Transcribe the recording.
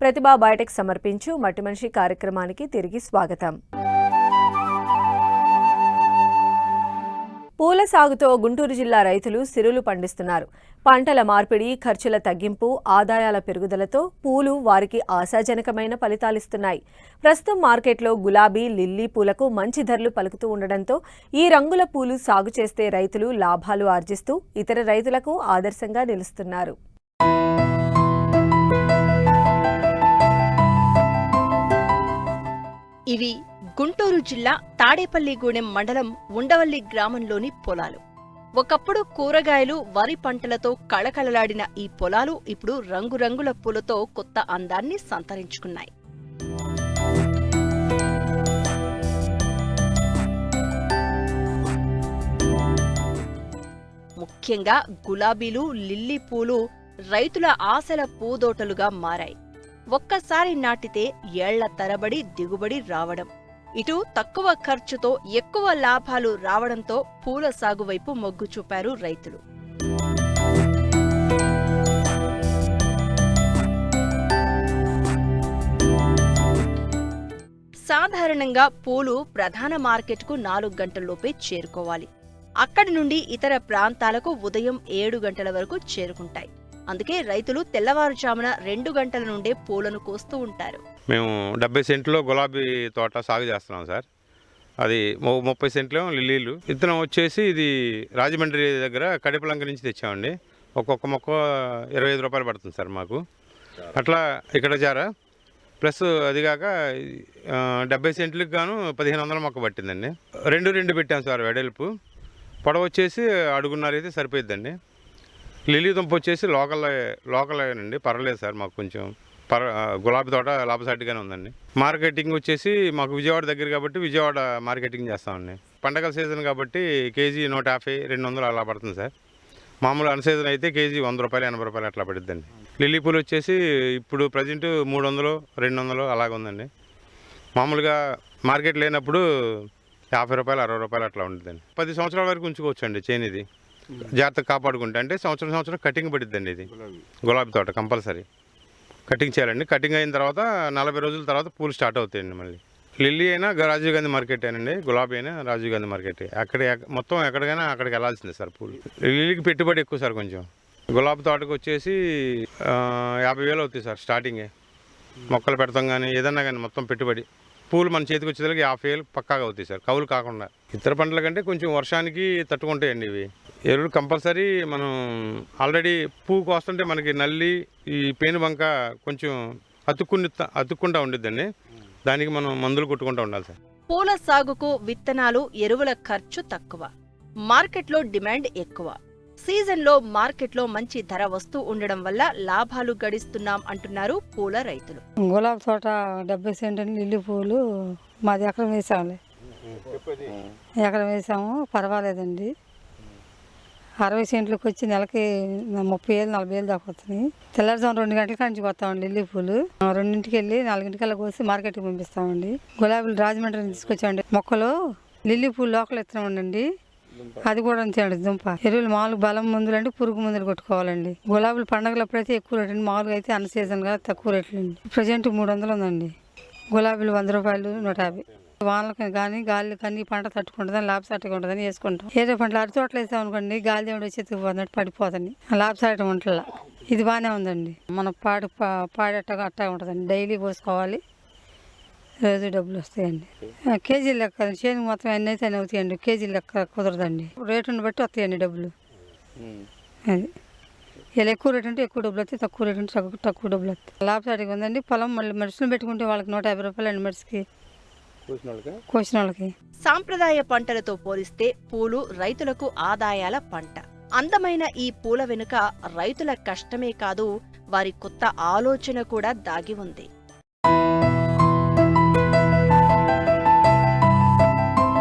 ప్రతిభా Biotech సమర్పించు మట్టి మనిషి కార్యక్రమానికి తిరిగి స్వాగతం. పూల సాగుతో గుంటూరు జిల్లా రైతులు సిరులు పండిస్తున్నారు. పంటల మార్పిడి, ఖర్చుల తగ్గింపు, ఆదాయాల పెరుగుదలతో పూలు వారికి ఆశాజనకమైన ఫలితాలిస్తున్నాయి. ప్రస్తుతం మార్కెట్లో గులాబీ, లిల్లీ పూలకు మంచి ధరలు పలుకుతూ ఉండడంతో ఈ రంగుల పూలు సాగు చేస్తే రైతులు లాభాలు ఆర్జిస్తూ ఇతర రైతులకు ఆదర్శంగా నిలుస్తున్నారు. ఇవి గుంటూరు జిల్లా తాడేపల్లిగూడెం మండలం ఉండవల్లి గ్రామంలోని పొలాలు. ఒకప్పుడు కూరగాయలు, వరి పంటలతో కళకళలాడిన ఈ పొలాలు ఇప్పుడు రంగురంగుల పూలతో కొత్త అందాన్ని సంతరించుకున్నాయి. ముఖ్యంగా గులాబీలు, లిల్లీ పూలు రైతుల ఆశల పూదోటలుగా మారాయి. ఒక్కసారి నాటితే ఏళ్ల తరబడి దిగుబడి రావడం, ఇటు తక్కువ ఖర్చుతో ఎక్కువ లాభాలు రావడంతో పూల సాగు వైపు మొగ్గు చూపారు రైతులు. సాధారణంగా పూలు ప్రధాన మార్కెట్కు 4 గంటల్లోపే చేరుకోవాలి. అక్కడి నుండి ఇతర ప్రాంతాలకు ఉదయం 7 గంటల వరకు చేరుకుంటాయి. అందుకే రైతులు తెల్లవారుజామున 2 గంటల నుండే పూలను కోస్తూ ఉంటారు. మేము 70 సెంట్లో గులాబీ తోట సాగు చేస్తున్నాం సార్. అది 30 సెంట్లో లిల్లీలు. విత్తనం వచ్చేసి ఇది రాజమండ్రి దగ్గర కడిపలంక నుంచి తెచ్చామండి. ఒక్కొక్క మొక్క 25 రూపాయలు పడుతుంది సార్ మాకు. అట్లా ఇక్కడ జారా ప్లస్ అదిగాక 70 సెంట్లకు గాను 1500 మొక్క పట్టిందండి. 2 పెట్టాం సార్ వెడల్పు. పొడవ వచ్చేసి అడుగున్నర అయితే సరిపోయిద్దండి. లిల్లీ దుంప వచ్చేసి లోకలేనండి, పర్వాలేదు సార్. మాకు కొంచెం గులాబీ తోట లాభసాటిగానే ఉందండి. మార్కెటింగ్ వచ్చేసి మాకు విజయవాడ దగ్గర కాబట్టి విజయవాడ మార్కెటింగ్ చేస్తామండి. పండగల సీజన్ కాబట్టి కేజీ 150, 200 అలా పడుతుంది సార్. మామూలు అన్ సీజన్ అయితే కేజీ 100 రూపాయలు, 80 రూపాయలు అట్లా పడుతుందండి. లిల్లీ పూలు వచ్చేసి ఇప్పుడు ప్రజెంట్ 300, 200 అలాగ ఉందండి. మామూలుగా మార్కెట్ లేనప్పుడు 50 రూపాయలు, 60 రూపాయలు అట్లా ఉంటుందండి. 10 సంవత్సరాల వరకు ఉంచుకోవచ్చు అండి చేను. ఇది జాగ్రత్తగా కాపాడుకుంటే అంటే సంవత్సరం కటింగ్ పడుతుందండి. ఇది గులాబీ తోట కంపల్సరీ కటింగ్ చేయాలండి. కటింగ్ అయిన తర్వాత 40 రోజుల తర్వాత పూలు స్టార్ట్ అవుతాయండి. మళ్ళీ లిల్లీ అయినా రాజీవ్ గాంధీ మార్కెట్ అయినండి, గులాబీ అయినా రాజీవ్ గాంధీ మార్కెట్. అక్కడ మొత్తం ఎక్కడికైనా అక్కడికి వెళ్ళాల్సిందే సార్. పూలు లిల్లీకి పెట్టుబడి ఎక్కువ సార్. కొంచెం గులాబీ తోటకు వచ్చేసి 50,000 అవుతాయి సార్ స్టార్టింగే. మొక్కలు పెడతాం కానీ ఏదన్నా కానీ మొత్తం పెట్టుబడి. పూలు మన చేతికి వచ్చేదానికి 50,000 పక్కాగా అవుతాయి సార్, కౌలు కాకుండా. ఇతర పంటల కంటే కొంచెం వర్షానికి తట్టుకుంటాయండి ఇవి. ఎరువులు కంపల్సరీ మనం ఆల్రెడీ పువ్వు కోస్తుంటే మనకి నల్లి, ఈ పేనుబంక కొంచెం అతుక్కుండా ఉండిద్దండి. దానికి మనం మందులు కొట్టుకుంటూ ఉండాలి సార్. పూల సాగుకు విత్తనాలు, ఎరువుల ఖర్చు తక్కువ, మార్కెట్లో డిమాండ్ ఎక్కువ. సీజన్లో మార్కెట్లో మంచి ధర వస్తూ ఉండడం వల్ల లాభాలు గడిస్తున్నాం అంటున్నారు పూల రైతులు. గులాబీ తోట 70 సెంట్లు, లిల్లీ పూలు మాది ఎకరం వేసాములే. ఎకరం వేసాము, పర్వాలేదండి. 60 సెంట్లకు వచ్చి నెలకి 30,000, 40,000 దాకా వస్తున్నాయి. తెల్లారుజాము 2 గంటల నుంచి వస్తామండి లిల్లీ పూలు. 2ంటికి వెళ్ళి 4ంటికల్లా కోసి మార్కెట్కి పంపిస్తామండి. గులాబీలు రాజమండ్రి తీసుకొచ్చామండి. మొక్కలు లిల్లీ పూలు లోకల్ ఇస్తున్నామండి. అది కూడా అంతేండి. దుంప ఎరువులు మామూలు బలం మందులు అంటే పురుగు మందులు కొట్టుకోవాలండి. గులాబీలు పండగలప్పుడైతే ఎక్కువ రేటు అండి, మామూలుగా అయితే అన్ సీజన్గా తక్కువ రేట్లు అండి. ప్రజెంట్ 300 ఉందండి. గులాబీలు 100 రూపాయలు, 150. వానలకి కానీ గాలి కానీ పంట తట్టుకుంటుందని, లాభసాటిగా ఉంటుందని వేసుకుంటాం. ఏదో పంటలు అరటి తోటలు వేసాం అనుకోండి, గాలి దేవుడు వచ్చి ఎత్తుకుపోతున్నట్టు పడిపోతుంది. లాభసాటి వంటల ఇది బాగానే ఉందండి. మన పాడేటగా అట్టా ఉంటుందండి. డైలీ పోసుకోవాలి, రోజు డబ్బులు వస్తాయండి. కేజీ లెక్క చేను మొత్తం ఎన్ని అయితే అని అవుతాయండి. కేజీ లెక్క కుదరదండి. రేటుని బట్టి వస్తాయండి డబ్బులు. అది ఇలా ఎక్కువ రేటు అంటే ఎక్కువ డబ్బులు వస్తాయి, తక్కువ రేటు అంటే తక్కువ డబ్బులు వస్తాయి. లాభసాటిగా ఉందండి. పొలం మళ్ళీ మనుషులు పెట్టుకుంటే వాళ్ళకి 150 రూపాయలు అండి మనిషికి కోసిన వాళ్ళకి. సాంప్రదాయ పంటలతో పోలిస్తే పూలు రైతులకు ఆదాయాల పంట. అందమైన ఈ పూల వెనుక రైతుల కష్టమే కాదు, వారి కొత్త ఆలోచన కూడా దాగి ఉంది.